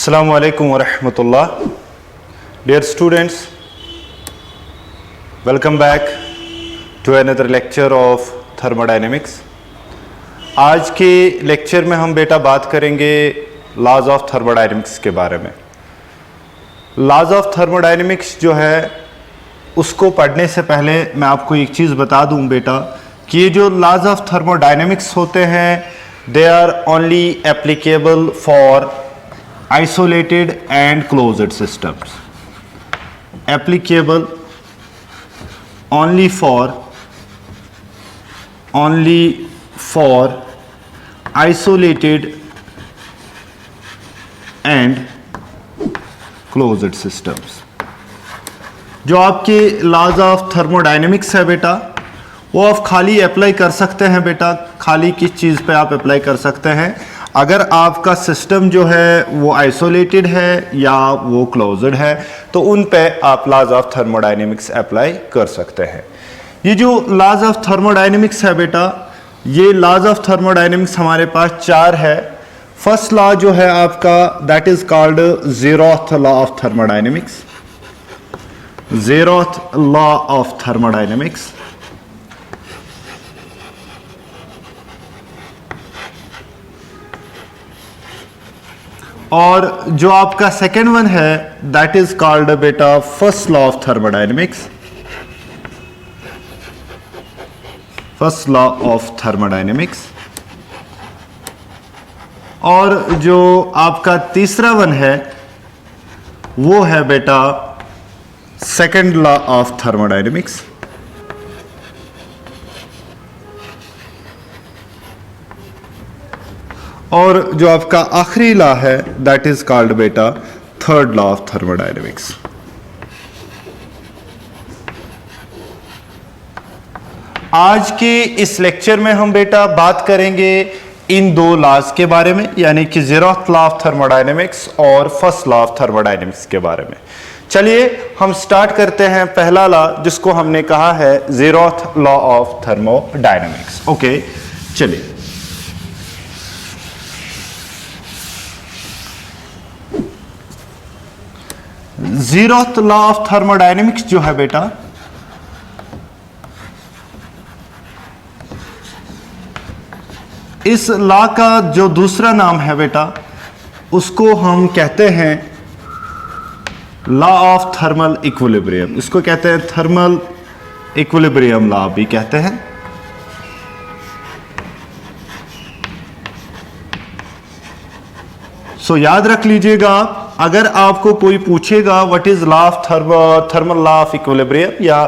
Assalamu alaikum wa rahmatullah. Dear students, welcome back to another lecture of thermodynamics. आज के lecture में हम बेटा बात करेंगे लॉज ऑफ थर्मोडायनेमिक्स के बारे में। लॉज ऑफ थर्मोडायनेमिक्स जो है उसको पढ़ने से पहले मैं आपको एक चीज़ बता दूं बेटा कि ये जो लॉज ऑफ थर्मोडायनेमिक्स होते हैं they are only applicable for isolated and closed systems, applicable only for isolated and closed systems। जो आपके लॉज ऑफ थर्मोडायनेमिक्स है बेटा वो आप खाली अप्लाई कर सकते हैं बेटा। खाली किस चीज़ पे आप अप्लाई कर सकते हैं? अगर आपका सिस्टम जो है वो आइसोलेटेड है या वो क्लोज्ड है तो उन पे आप लॉज ऑफ थर्मोडायनेमिक्स अप्लाई कर सकते हैं। ये जो लॉज ऑफ थर्मोडायनेमिक्स है बेटा, ये लॉज ऑफ थर्मोडायनेमिक्स हमारे पास चार है। फर्स्ट लॉ जो है आपका that is called zeroth law of thermodynamics. Zeroth law of thermodynamics. और जो आपका सेकेंड वन है दैट इज कॉल्ड बेटा first law of thermodynamics. First law of thermodynamics. और जो आपका तीसरा वन है वो है बेटा सेकेंड लॉ ऑफ थर्मोडायनेमिक्स। और जो आपका आखिरी लॉ है दैट इज कॉल्ड बेटा थर्ड लॉ ऑफ थर्मोडायनेमिक्स। आज के इस लेक्चर में हम बेटा बात करेंगे इन दो लॉज के बारे में, यानी कि ज़ेरोथ लॉ ऑफ थर्मोडायनेमिक्स और फर्स्ट लॉ ऑफ थर्मोडायनेमिक्स के बारे में। चलिए हम स्टार्ट करते हैं पहला लॉ जिसको हमने कहा है zeroth law of thermodynamics. Okay, चलिए ज़ेरोथ लॉ ऑफ थर्मोडायनेमिक्स जो है बेटा इस लॉ का जो दूसरा नाम है बेटा उसको हम कहते हैं लॉ ऑफ थर्मल इक्विलिब्रियम। इसको कहते हैं थर्मल इक्विलिब्रियम लॉ भी कहते हैं। सो याद रख लीजिएगा, अगर आपको कोई पूछेगा what is law of thermal law of equilibrium या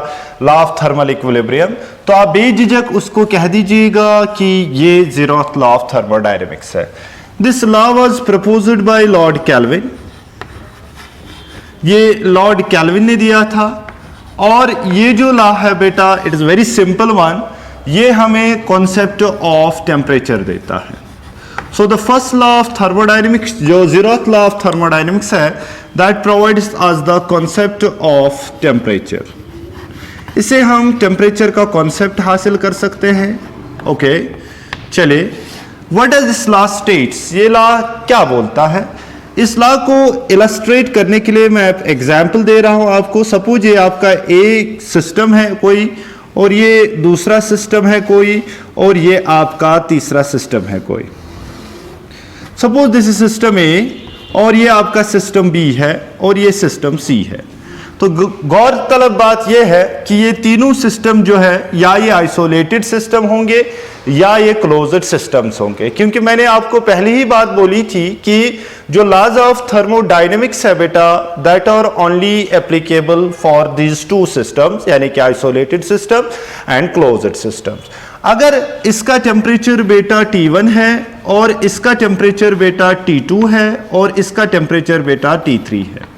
लॉ ऑफ थर्मल इक्विलिब्रियम तो आप बेझिझक उसको कह दीजिएगा कि ये ज़ेरोथ लॉ ऑफ थर्मोडायनेमिक्स है। This law was proposed by Lord Kelvin. ये लॉर्ड कैल्विन ने दिया था। और ये जो लॉ है बेटा it is very simple one. ये हमें कॉन्सेप्ट ऑफ टेम्परेचर देता है। So the first law of thermodynamics जो ज़ेरोथ लॉ ऑफ थर्मोडायनेमिक्स है that provides us the concept of temperature। इसे हम टेम्परेचर का कॉन्सेप्ट हासिल कर सकते हैं। ओके, चलिए what does this law states? ये लॉ क्या बोलता है? इस लॉ को इलस्ट्रेट करने के लिए मैं एग्जाम्पल दे रहा हूं आपको। सपोज ये आपका एक सिस्टम है कोई और ये दूसरा सिस्टम है कोई और ये आपका तीसरा सिस्टम है कोई। सपोज दिस इज सिस्टम ए और ये आपका सिस्टम बी है और ये सिस्टम सी है। तो गौरतलब बात यह है कि ये तीनों सिस्टम जो है या ये आइसोलेटेड सिस्टम होंगे या ये क्लोज्ड सिस्टम्स होंगे, क्योंकि मैंने आपको पहले ही बात बोली थी कि जो लॉज ऑफ थर्मोडायनेमिक्स है बेटा that are only applicable for these two systems, यानी कि isolated system and closed systems. अगर इसका टेम्परेचर बेटा T1 है और इसका टेम्परेचर बेटा T2 है और इसका टेम्परेचर बेटा T3 है,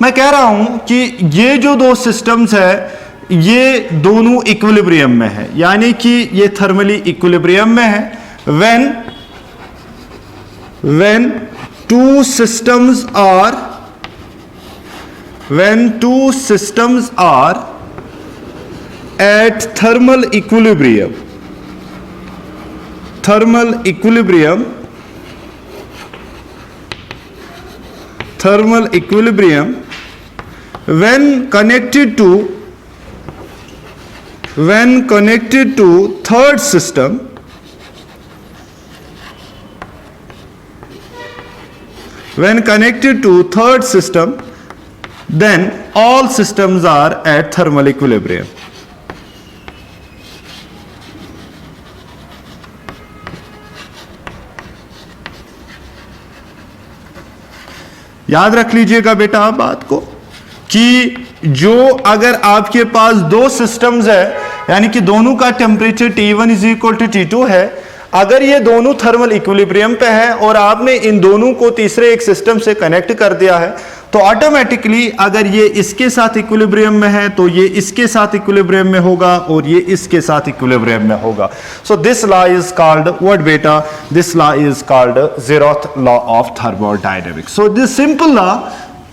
मैं कह रहा हूं कि ये जो दो सिस्टम्स है ये दोनों इक्विलिब्रियम में है, यानी कि ये थर्मली इक्विलिब्रियम में है। when two systems are at thermal equilibrium thermal equilibrium when connected to third system, then all systems are at thermal equilibrium. याद रख लीजिएगा बेटा आप बात को कि जो अगर आपके पास दो सिस्टम्स है, यानी कि दोनों का temperature T1 is equal to T2 है, अगर ये दोनों थर्मल इक्विलिब्रियम पे है और आपने इन दोनों को तीसरे एक सिस्टम से कनेक्ट कर दिया है, तो ऑटोमेटिकली अगर ये इसके साथ इक्विलिब्रियम में है तो ये इसके साथ इक्विलिब्रियम में होगा और ये इसके साथ इक्विलिब्रियम में होगा. So this law is called what बेटा? This law is called zeroth law of thermodynamics. So this simple law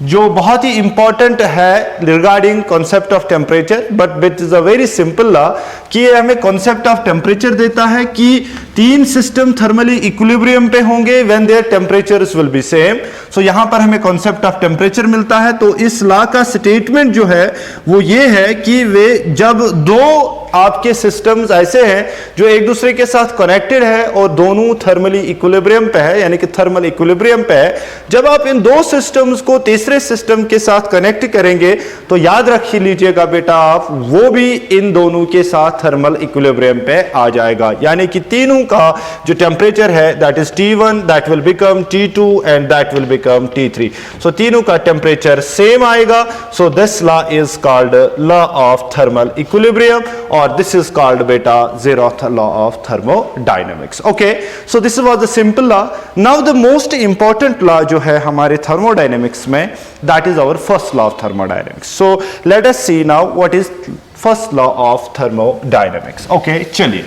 जो बहुत ही इंपॉर्टेंट है regarding concept of temperature, but it is a very simple law कि ये हमें कॉन्सेप्ट ऑफ टेम्परेचर देता है कि तीन सिस्टम थर्मली इक्विलिब्रियम पे होंगे when their temperatures will be same. So यहां पर हमें कॉन्सेप्ट ऑफ टेम्परेचर मिलता है. तो इस लॉ का स्टेटमेंट जो है वो ये है कि वे जब दो आपके सिस्टम्स ऐसे हैं जो एक दूसरे के साथ कनेक्टेड है और दोनों थर्मली इक्विलिब्रियम पे है, यानी कि थर्मल इक्विलिब्रियम पे है, जब आप इन दो सिस्टम्स को तीसरे सिस्टम के साथ कनेक्ट करेंगे तो याद रख लीजिएगा बेटा आप, वो भी इन दोनों के साथ थर्मल इक्विलिब्रियम पे आ जाएगा. यानी कि तीनों का जो टेम्परेचर है that is T1, that will become T2 and that will become T3. सो तीनों का टेम्परेचर सेम आएगा. सो this law is called law of thermal equilibrium और this is called beta zeroth law of thermodynamics. Okay, so this was the simple law. Now the most important law जो है हमारे thermodynamics में, that is our first law of thermodynamics. So let us see now what is first law of thermodynamics. Okay, चलिए.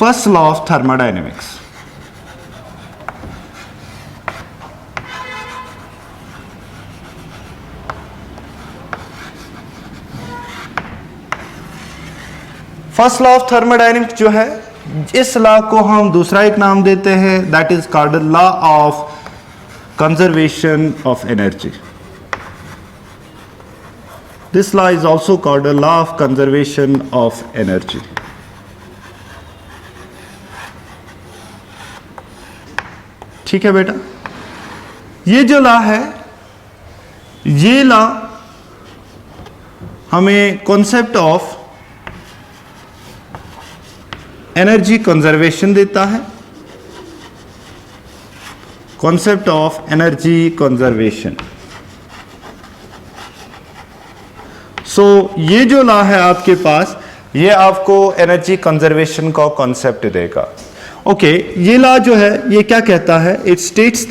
First law of thermodynamics. First law of thermodynamics जो है, इस law को हम दूसरा एक नाम देते हैं, that is called law of conservation of energy. This law is also called law of conservation of energy. ठीक है बेटा, ये जो लॉ है, ये लॉ हमें कॉन्सेप्ट ऑफ एनर्जी कंजर्वेशन देता है. Concept of energy conservation. So ये जो लॉ है आपके पास, ये आपको एनर्जी कंजर्वेशन का कॉन्सेप्ट देगा. ओके, ये लॉ जो है ये क्या कहता है? It states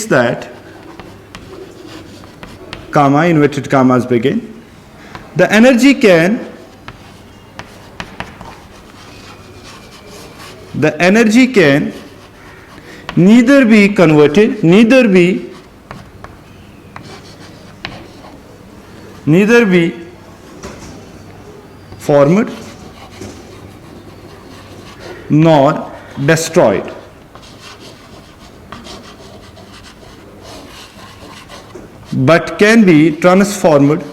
that comma, inverted commas begin, the energy can neither be converted, neither be formed nor destroyed, but can be transformed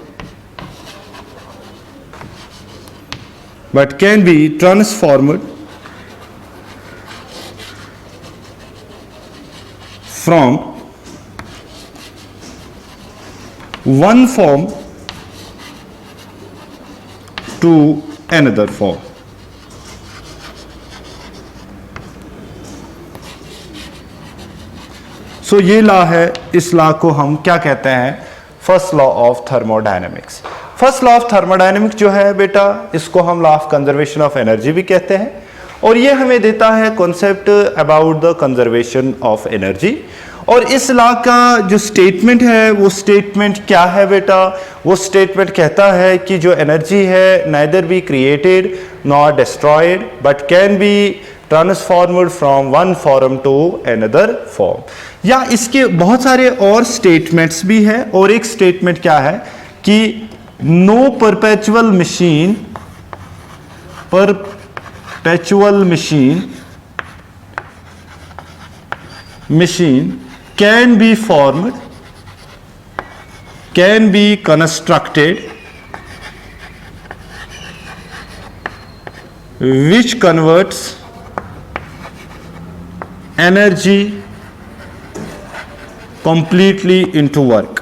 from one form to another form. सो ये law है, इस लॉ को हम क्या कहते हैं? First law of thermodynamics. First law of thermodynamics जो है बेटा, इसको हम law of conservation of energy भी कहते हैं, और ये हमें देता है concept about the conservation of energy. और इस लॉ का जो स्टेटमेंट है, वो स्टेटमेंट क्या है बेटा? वो स्टेटमेंट कहता है कि जो एनर्जी है, neither be created nor destroyed, but can be transformed from one form to another form. या इसके बहुत सारे और स्टेटमेंट्स भी है, और एक स्टेटमेंट क्या है कि no perpetual machine can be formed, can be constructed, which converts energy completely into work।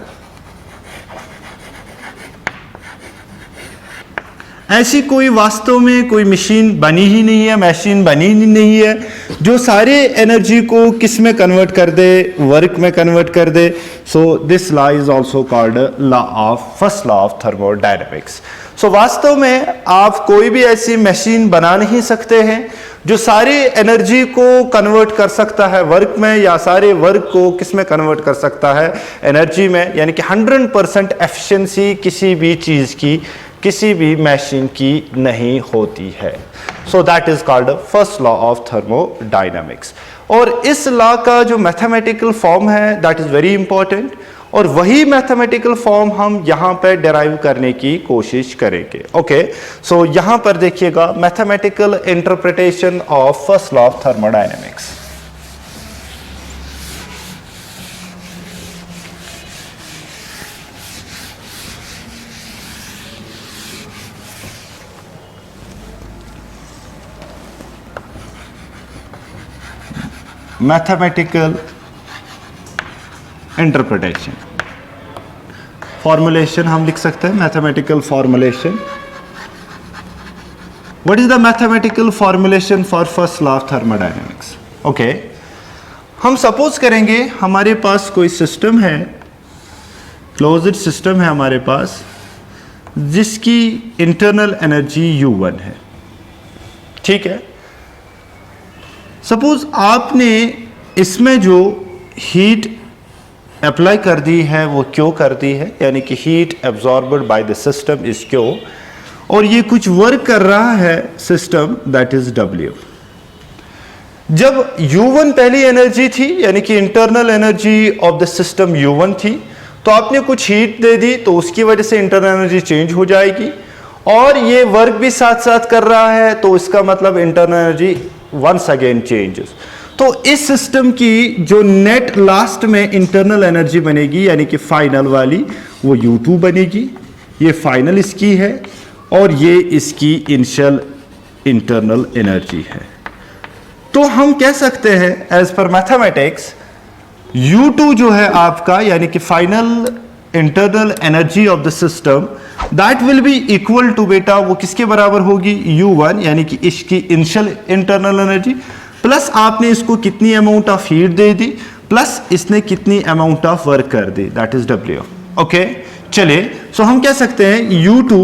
ऐसी कोई वास्तव में कोई मशीन बनी ही नहीं है जो सारे एनर्जी को किस में कन्वर्ट कर दे, वर्क में कन्वर्ट कर दे। So this law is also called first law of thermodynamics. So वास्तव में आप कोई भी ऐसी मशीन बना नहीं सकते हैं जो सारी एनर्जी को कन्वर्ट कर सकता है वर्क में, या सारे वर्क को किस में कन्वर्ट कर सकता है, एनर्जी में। यानी कि 100% एफिशिएंसी किसी भी चीज की, किसी भी मशीन की नहीं होती है। सो that is called first law of thermodynamics. और इस लॉ का जो मैथमेटिकल फॉर्म है दैट इज वेरी इंपॉर्टेंट, और वही मैथमेटिकल फॉर्म हम यहां पर डिराइव करने की कोशिश करेंगे। ओके, सो यहां पर देखिएगा mathematical interpretation of first law of thermodynamics. Mathematical interpretation, formulation हम लिख सकते हैं mathematical formulation. What is the mathematical formulation for first law of thermodynamics? Okay, हम सपोज करेंगे हमारे पास कोई सिस्टम है, क्लोज्ड सिस्टम है हमारे पास, जिसकी इंटरनल एनर्जी U1 है। ठीक है, सपोज आपने इसमें जो हीट अप्लाई कर दी है वो क्यों कर दी है, यानी कि heat absorbed bye the system is क्यों, और ये कुछ वर्क कर रहा है सिस्टम, दैट इज W। जब U1 पहली एनर्जी थी, यानी कि internal energy of the system U1 थी, तो आपने कुछ हीट दे दी, तो उसकी वजह से इंटरनल एनर्जी चेंज हो जाएगी, और ये वर्क भी साथ साथ कर रहा है, तो इसका मतलब internal energy once again changes. तो इस सिस्टम की जो नेट लास्ट में इंटरनल एनर्जी बनेगी, यानी कि फाइनल वाली, वो U2 बनेगी। ये फाइनल इसकी है, और ये इसकी इनिशियल इंटरनल एनर्जी है। तो हम कह सकते हैं एज पर मैथमेटिक्स U2 जो है आपका, यानी कि final internal energy of the system, that will be equal to, बेटा वो किसके बराबर होगी, U1, यानी कि इसकी इनिशियल इंटरनल एनर्जी, प्लस आपने इसको कितनी amount of heat they the, plus इसने कितनी अमाउंट ऑफ वर्क कर दी, दैट इज W। ओके, चलिए, सो हम कह सकते हैं U2,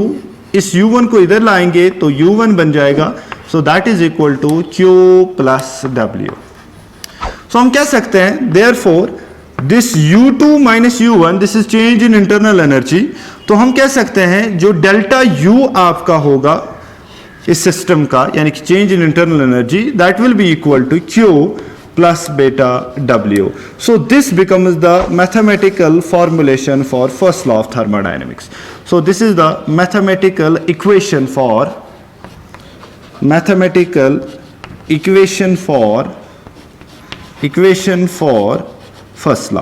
इस U1 को इधर लाएंगे तो U1 बन जाएगा, so that is equal to Q plus W। So हम कह सकते हैं therefore this U2 minus U1, this is change in internal energy. तो हम कह सकते हैं जो डेल्टा U आपका होगा इस सिस्टम का, यानी कि change in internal energy, that will be equal to Q plus बेटा W। So this becomes the mathematical formulation for first law of thermodynamics. So this is the mathematical equation for first law.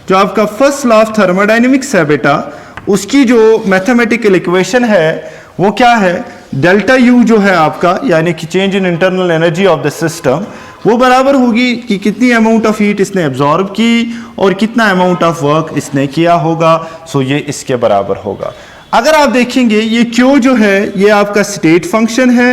जो आपका first law of thermodynamics है बेटा, उसकी जो mathematical equation है वो क्या है, डेल्टा U जो है आपका, यानी कि change in internal energy of the system, वो बराबर होगी कि कितनी अमाउंट ऑफ हीट इसने एब्जॉर्ब की और कितना अमाउंट ऑफ वर्क इसने किया होगा। सो ये इसके बराबर होगा। अगर आप देखेंगे ये Q जो है ये आपका स्टेट फंक्शन है,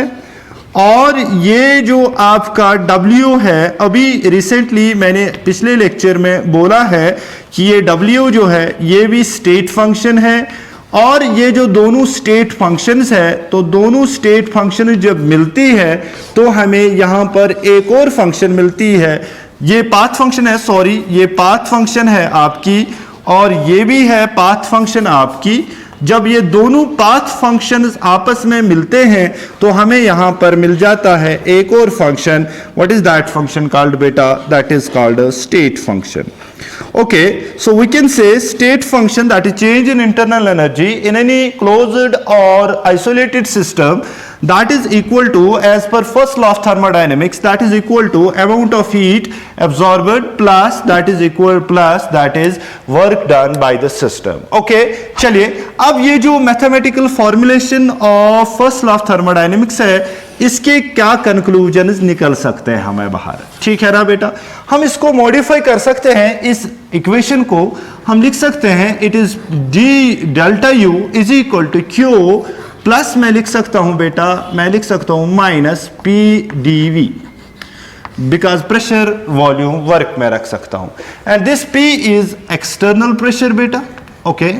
और ये जो आपका W है, अभी रिसेंटली मैंने पिछले लेक्चर में बोला है कि ये W जो है ये भी स्टेट फंक्शन है, और ये जो दोनों स्टेट फंक्शंस है, तो दोनों स्टेट फंक्शन जब मिलती है तो हमें यहाँ पर एक और फंक्शन मिलती है, ये पाथ फंक्शन है, सॉरी ये पाथ फंक्शन है आपकी, और ये भी है पाथ फंक्शन आपकी, जब ये दोनों पाथ फंक्शंस आपस में मिलते हैं तो हमें यहां पर मिल जाता है एक और function. What is that function called बेटा? That is called a state function. Okay, so we can say state function, that is change in internal energy in any closed or isolated system, that is equal to, as per first law of thermodynamics, that is equal to amount of heat absorbed plus that is work done by the system. Okay, चलिए अब ये जो mathematical formulation of first law of thermodynamics है, इसके क्या conclusion निकल सकते हैं हमें बाहर. ठीक है ना बेटा? हम इसको मॉडिफाई कर सकते हैं. इस इक्वेशन को हम लिख सकते हैं, it is D delta U is equal to Q plus मैं लिख सकता हूं बेटा, मैं लिख सकता हूं minus P D V, because pressure volume work में रख सकता हूं. And this P is external pressure बेटा. ओके,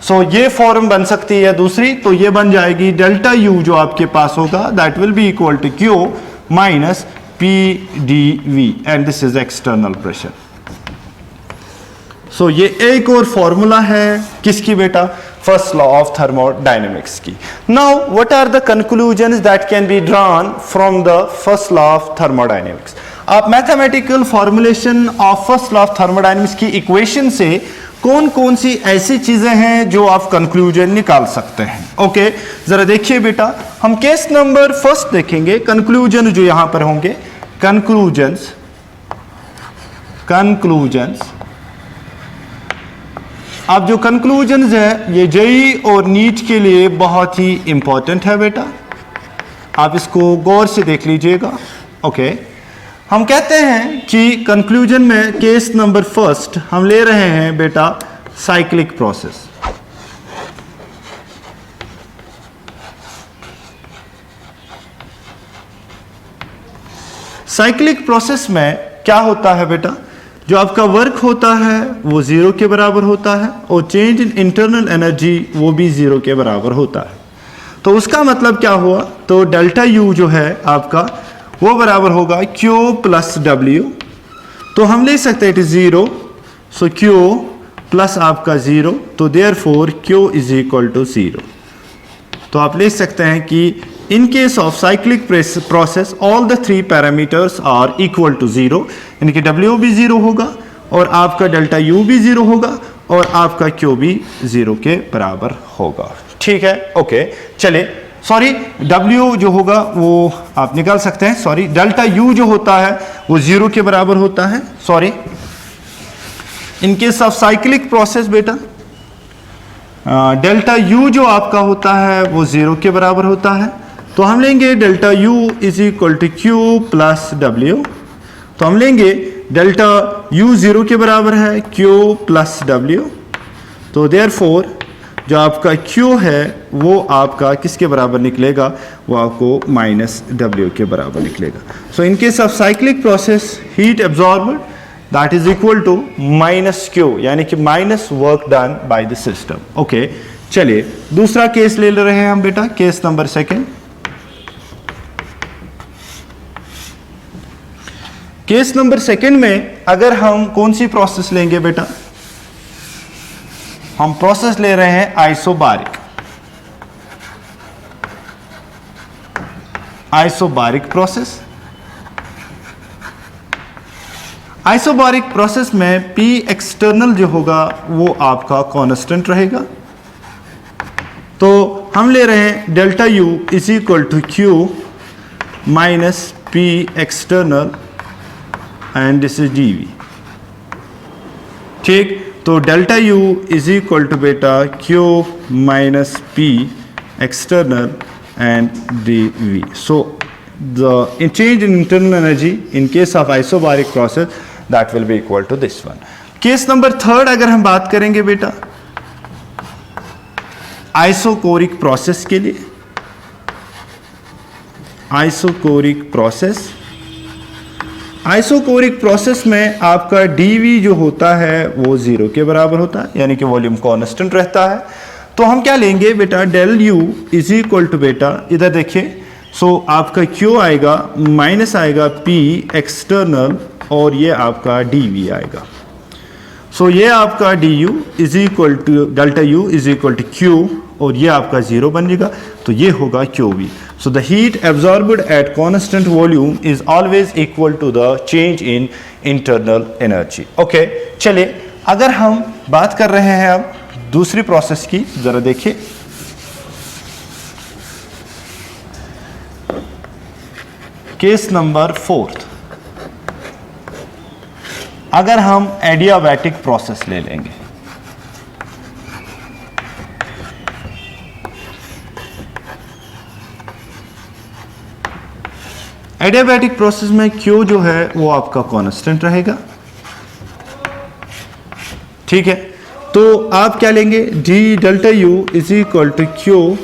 सो ये फॉर्म बन सकती है दूसरी, तो ये बन जाएगी डेल्टा यू जो आपके पास होगा, that will be equal to Q minus P D V, and this is external pressure. So ये एक और फॉर्मूला है किसकी बेटा? फर्स्ट लॉ ऑफ थर्मोडायनेमिक्स की. Now what are the conclusions that can be drawn from the first law of thermodynamics? आप mathematical formulation of first law of thermodynamics की equation से कौन कौन सी ऐसी चीजें हैं जो आप कंक्लूजन निकाल सकते हैं. ओके, जरा देखिए बेटा, हम केस नंबर फर्स्ट देखेंगे. कंक्लूजन जो यहां पर होंगे, कंक्लूजन्स अब जो कंक्लूजन्स है ये जेई और नीट के लिए बहुत ही इंपॉर्टेंट है बेटा, आप इसको गौर से देख लीजिएगा. ओके, हम कहते हैं कि कंक्लूजन में केस नंबर फर्स्ट हम ले रहे हैं बेटा साइक्लिक प्रोसेस. साइक्लिक प्रोसेस में क्या होता है बेटा? जो आपका वर्क होता है वो जीरो के बराबर होता है और चेंज इन इंटरनल एनर्जी वो भी जीरो के बराबर होता है. तो उसका मतलब क्या हुआ? तो डेल्टा यू जो है आपका वो बराबर होगा क्यू प्लस डब्ल्यू. तो हम ले सकते हैं it is zero, so Q plus आपका जीरो, तो therefore Q is equal to zero. तो आप ले सकते हैं कि in case of cyclic process all the three parameters are equal to zero, यानी कि W भी जीरो होगा और आपका डेल्टा U भी जीरो होगा और आपका Q भी जीरो के बराबर होगा. ठीक है? ओके, चले सॉरी W जो होगा वो आप निकाल सकते हैं. सॉरी, डेल्टा U जो होता है वो जीरो के बराबर होता है. Sorry, in case of cyclic process बेटा डेल्टा U जो आपका होता है वो जीरो के बराबर होता है. तो हम लेंगे delta U is equal to Q plus W. तो हम लेंगे डेल्टा U जीरो के बराबर है, Q प्लस डब्ल्यू. तो देयरफॉर जो आपका Q है वो आपका किसके बराबर निकलेगा? वो आपको माइनस डब्ल्यू के बराबर निकलेगा. So in case of cyclic process heat absorbed that is equal to minus Q, यानी कि minus work done by the system. Okay, चलिए दूसरा केस ले रहे हैं हम बेटा, case number second. Case number second में अगर हम कौन सी प्रोसेस लेंगे बेटा? हम प्रोसेस ले रहे हैं आइसोबारिक प्रोसेस. आइसोबारिक प्रोसेस में P एक्सटर्नल जो होगा वो आपका कांस्टेंट रहेगा. तो हम ले रहे हैं delta U is equal to Q minus P external and this is dV. ठीक, तो delta U is equal to बेटा Q minus P external and dV. So the change in internal energy in case of isobaric process that will be equal to this one. Case number third अगर हम बात करेंगे बेटा isochoric process के लिए, isochoric process में आपका dV जो होता है वो जीरो के बराबर होता है, यानी कि वॉल्यूम कांस्टेंट रहता है. तो हम क्या लेंगे बेटा? Del U is equal to बेटा इधर देखिए, सो आपका Q आएगा माइनस आएगा P एक्सटर्नल और ये आपका dV आएगा. सो ये आपका D U is equal to delta U is equal to Q, और ये आपका 0 बन जाएगा, तो ये होगा Q V. So the heat absorbed at constant volume is always equal to the change in internal energy. Okay, चलिए अगर हम बात कर रहे हैं अब दूसरी प्रोसेस की, जरा देखिए. केस नंबर 4, अगर हम एडियाबैटिक प्रोसेस ले लेंगे. एडियाबैटिक प्रोसेस में क्यू जो है वो आपका कांस्टेंट रहेगा. ठीक है, तो आप क्या लेंगे, D delta U is equal to Q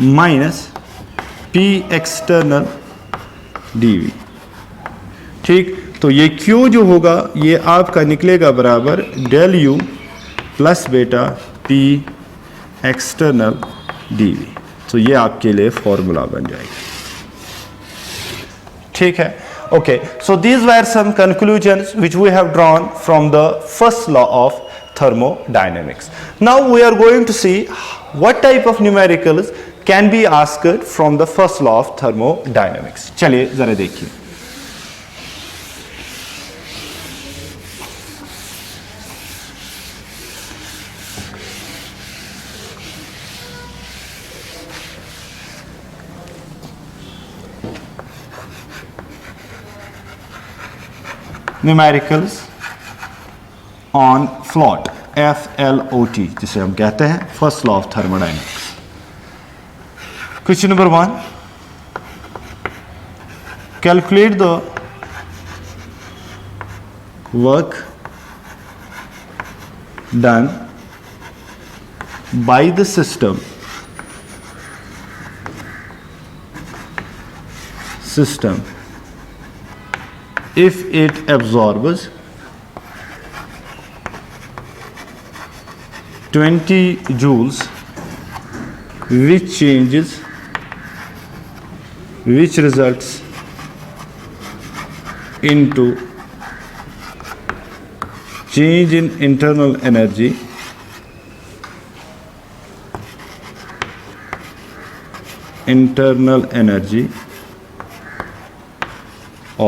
minus P external D V. ठीक, तो ये क्यू जो होगा ये आपका निकलेगा बराबर डेल यू प्लस बेटा पी एक्सटर्नल डीवी. तो ये आपके लिए फॉर्मूला बन जाएगा. ठीक है, okay, so these were some conclusions which we have drawn from the first law of thermodynamics. Now we are going to see what type of numericals can be asked from the first law of thermodynamics. चलिए जरा देखिए. Numericals on float, FLOT जिसे हम कहते हैं, first law of thermodynamics. Question number 1, calculate the work done by the system if it absorbs 20 joules which results into change in internal energy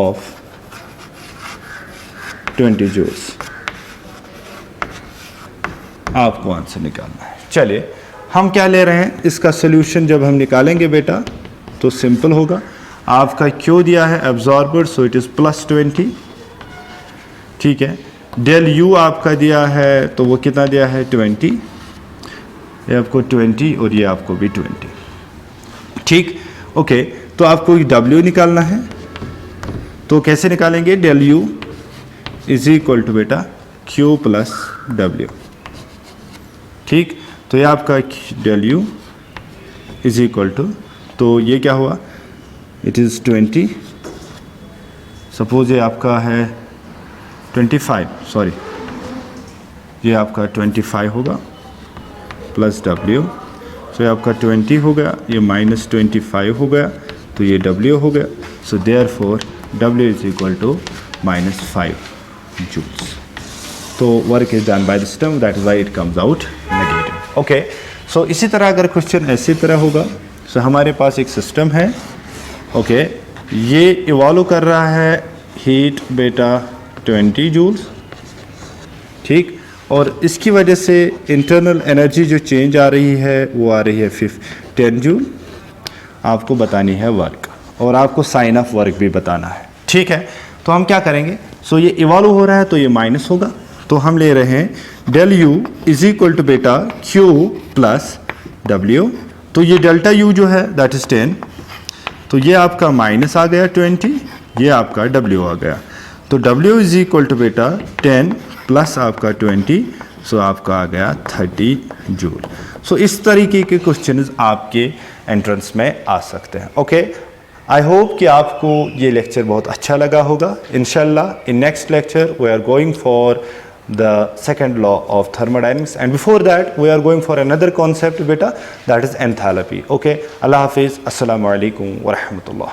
of 20 joules. आपको answer निकालना है. चलिए हम क्या ले रहे हैं, इसका सोल्यूशन जब हम निकालेंगे बेटा तो सिंपल होगा. आपका क्यू दिया है एब्जॉर्बर्ड, सो इट इज +20. ठीक है, डेल यू आपका दिया है, तो वो कितना दिया है 20. ये आपको 20 और ये आपको भी 20. ठीक, ओके, तो आपको डब्ल्यू निकालना है. तो कैसे निकालेंगे, del U is equal to बेटा क्यू प्लस डब्ल्यू. ठीक, तो ये आपका del U is equal to, तो ये क्या हुआ, इट इज़ 20. सपोज ये आपका है 25, सॉरी ये आपका 25 होगा प्लस डब्ल्यू. सो ये आपका 20 हो गया, ये -25 हो गया, तो ये डब्ल्यू हो गया. So therefore W is equal to -5 joules. तो work is done by the system, that is why it comes out negative. Okay, so इसी तरह अगर क्वेश्चन ऐसी तरह होगा, सो हमारे पास एक सिस्टम है. ओके, ये इवॉल्व कर रहा है हीट बेटा 20 जूल्स. ठीक, और इसकी वजह से इंटरनल एनर्जी जो चेंज आ रही है वो आ रही है 10 जूल. आपको बतानी है वर्क, और आपको साइन ऑफ वर्क भी बताना है. ठीक है, तो हम क्या करेंगे, सो ये इवॉल्व हो रहा है तो ये माइनस होगा, तो हम ले रहे हैं del U is equal to बेटा क्यू प्लस डब्ल्यू. तो ये डेल्टा यू जो है दैट इज 10, तो ये आपका माइनस आ गया 20, ये आपका डब्ल्यू आ गया. तो डब्ल्यू इज इक्वल टू बेटा 10 प्लस आपका 20, सो आपका आ गया 30 जूल. सो इस तरीके के क्वेश्चंस आपके एंट्रेंस में आ सकते हैं. ओके, आई होप कि आपको ये लेक्चर बहुत अच्छा लगा होगा. इंशाल्लाह in next lecture we are going for the second law of thermodynamics, and before that we are going for another concept beta, that is enthalpy. Okay, Allah Hafiz, assalamu alaikum wa rahmatullah.